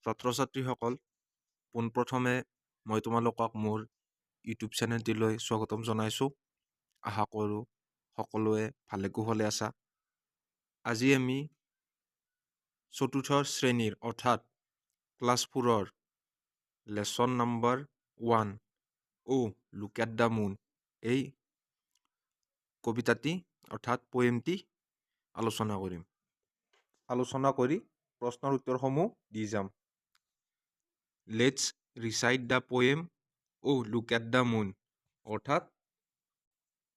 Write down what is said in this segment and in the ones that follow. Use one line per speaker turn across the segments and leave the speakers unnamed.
ছাত্ৰ ছাত্ৰীসকল, পোনপ্ৰথমে মই তোমালোকক মোৰ ইউটিউব চেনেলটিলৈ স্বাগতম জনাইছোঁ। আশা কৰোঁ সকলোৱে ভালে কুশলে আছা। আজি আমি চতুৰ্থ শ্ৰেণীৰ অৰ্থাৎ ক্লাছ 4ৰ lesson number 1 look at the moon এই কবিতাটি অৰ্থাৎ পয়েমটি আলোচনা কৰিম। আলোচনা কৰি প্ৰশ্নৰ উত্তৰসমূহ দি যাম। Let's recite the poem look at the moon, অৰ্থাৎ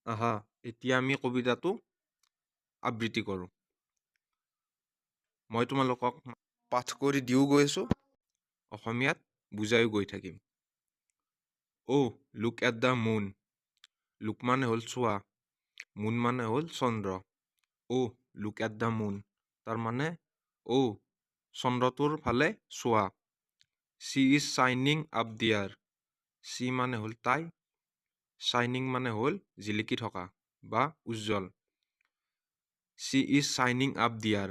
আহা এতিয়া আমি কবিতাটো আবৃত্তি কৰোঁ। মই তোমালোকক পাঠ কৰি দিও গৈ আছোঁ, অসমীয়াত বুজাইও গৈ থাকিম। Look at the moon. Look মানে হ'ল চোৱা, মুন মানে হ'ল চন্দ্ৰ। লুক এট দ্য মুন তাৰমানে চন্দ্ৰটোৰ ফালে চোৱা। চি ইজ শ্বাইনিং আপ দিয়াৰ। চি মানে হ'ল তাই, শ্বাইনিং মানে হ'ল জিলিকি থকা বা উজ্জ্বল। চি ইজ শ্বাইনিং আপ দিয়াৰ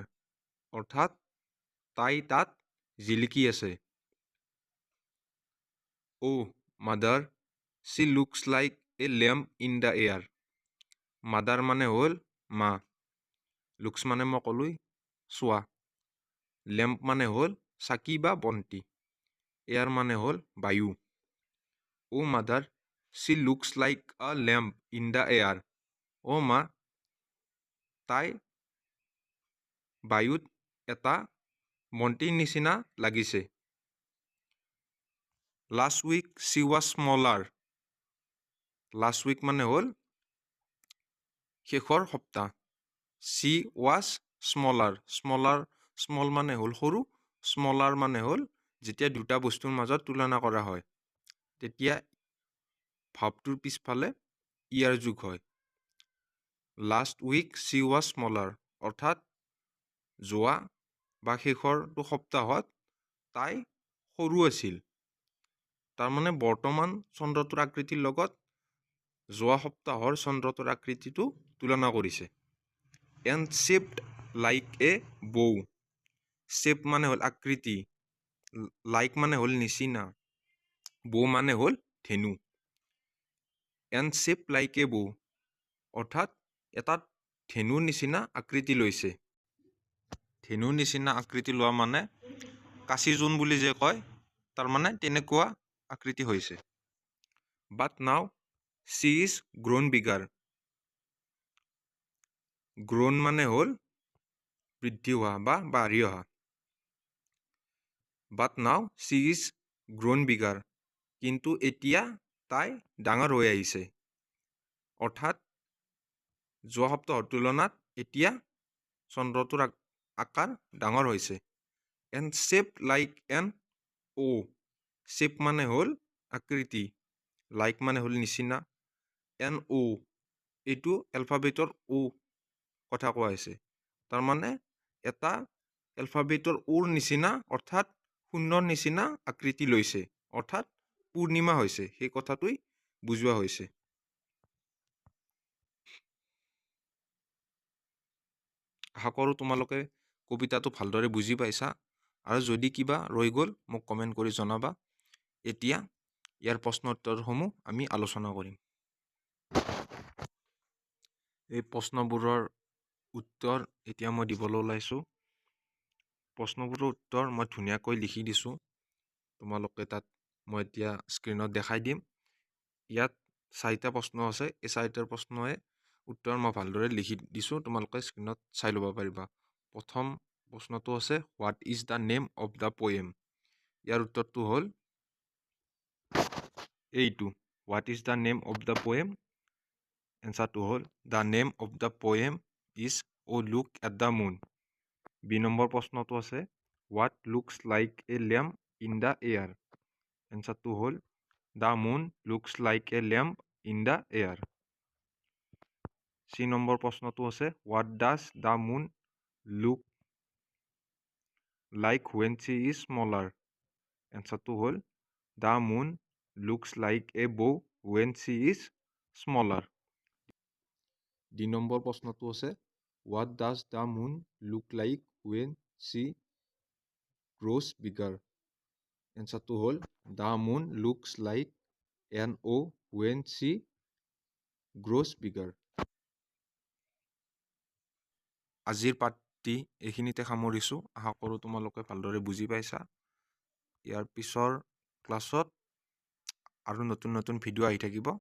অৰ্থাৎ তাই তাত জিলিকি আছে। Mother, she looks like a lamp in the air. Mother মানে হ'ল মা, লুকছ মানে মই ক'লোৱেই চোৱা, লেম্প মানে হ'ল চাকি বা বন্তি, এয়াৰ মানে হ'ল বায়ু। Mother, she looks like a lamp in the air. মা, তাই বায়ুত এটা বন্তিৰ নিচিনা লাগিছে। Last week she was smaller. Last week মানে হ'ল শেষৰ সপ্তাহ। C was smaller. স্মল মানে হ'ল সৰু, স্মলাৰ মানে হ'ল যেতিয়া দুটা বস্তুৰ মাজত তুলনা কৰা হয় তেতিয়া ভাৱটোৰ পিছফালে ইয়াৰ যোগ হয়। Last week she was smaller অৰ্থাৎ যোৱা বা শেষৰটো সপ্তাহত তাই সৰু আছিল। তাৰমানে বৰ্তমান চন্দ্ৰটোৰ আকৃতিৰ লগত যোৱা সপ্তাহৰ চন্দ্ৰটোৰ আকৃতিটো তুলনা কৰিছে। এণ্ড শ্বেপড লাইক এ বৌ। শ্বেপ মানে হ'ল আকৃতি, লাইক মানে হ'ল নিচিনা, বৌ মানে হ'ল ধেনু। এণ্ড শ্বেপ লাইক এ বৌ অৰ্থাৎ এটা ধেনুৰ নিচিনা আকৃতি লৈছে। ধেনুৰ নিচিনা আকৃতি লোৱা মানে কাচি জোন বুলি যে কয়, তাৰমানে তেনেকুৱা আকৃতি হৈছে। But now she is grown bigger. Grown মানে হ'ল বৃদ্ধি হোৱা বা বাঢ়ি অহা। বাট now she is grown bigger কিন্তু এতিয়া তাই ডাঙৰ হৈ আহিছে। অৰ্থাৎ যোৱা সপ্তাহৰ তুলনাত এতিয়া চন্দ্ৰটোৰ আকাৰ ডাঙৰ হৈছে। And shape like N shape মানে হ'ল আকৃতি, লাইক মানে হ'ল নিচিনা, এন এইটো এলফাবেটৰ কথা কোৱা হৈছে। তাৰমানে এটা এলফাবেটৰ নিচিনা অৰ্থাৎ শূন্যৰ নিচিনা আকৃতি লৈছে, অৰ্থাৎ পূৰ্ণিমা হৈছে, সেই কথাটোই বুজোৱা হৈছে। আশা কৰোঁ তোমালোকে কবিতাটো ভালদৰে বুজি পাইছা, আৰু যদি কিবা ৰৈ গ'ল মোক কমেণ্ট কৰি জনাবা। এতিয়া ইয়াৰ প্ৰশ্ন উত্তৰসমূহ আমি আলোচনা কৰিম। এই প্ৰশ্নবোৰৰ উত্তৰ এতিয়া মই দিবলৈ ওলাইছোঁ। প্ৰশ্নবোৰৰ উত্তৰ মই ধুনীয়াকৈ লিখি দিছোঁ, তোমালোকে তাত মই এতিয়া স্ক্ৰীণত দেখাই দিম। ইয়াত 4টা প্ৰশ্ন আছে, এই 4টা প্ৰশ্নৰে উত্তৰ মই ভালদৰে লিখি দিছোঁ, তোমালোকে স্ক্ৰীণত চাই ল'ব পাৰিবা। প্ৰথম প্ৰশ্নটো আছে what is the name of the poem. ইয়াৰ উত্তৰটো হ'ল এইটো, what is the name of the poem. এনচাৰটো হ'ল the name of the poem is look at the moon. B number প্ৰশ্নটো আছে what looks like a lamp in the air. এনচাৰটো হ'ল the moon looks like a lamp in the air. C number প্ৰশ্নটো আছে what does the moon look like when she is smaller. এনচাৰটো হ'ল the moon looks like a bow when she is smaller. D number প্ৰশ্নটো আছে what does the moon look like when she grows bigger. এনচাৰটো হ'ল the moon looks like an O' when she grows bigger. আজিৰ পাঠটি এইখিনিতে সামৰিছোঁ। আশা কৰোঁ তোমালোকে ভালদৰে বুজি পাইছা। ইয়াৰ পিছৰ ক্লাছত আৰু নতুন নতুন ভিডিঅ' আহি থাকিব।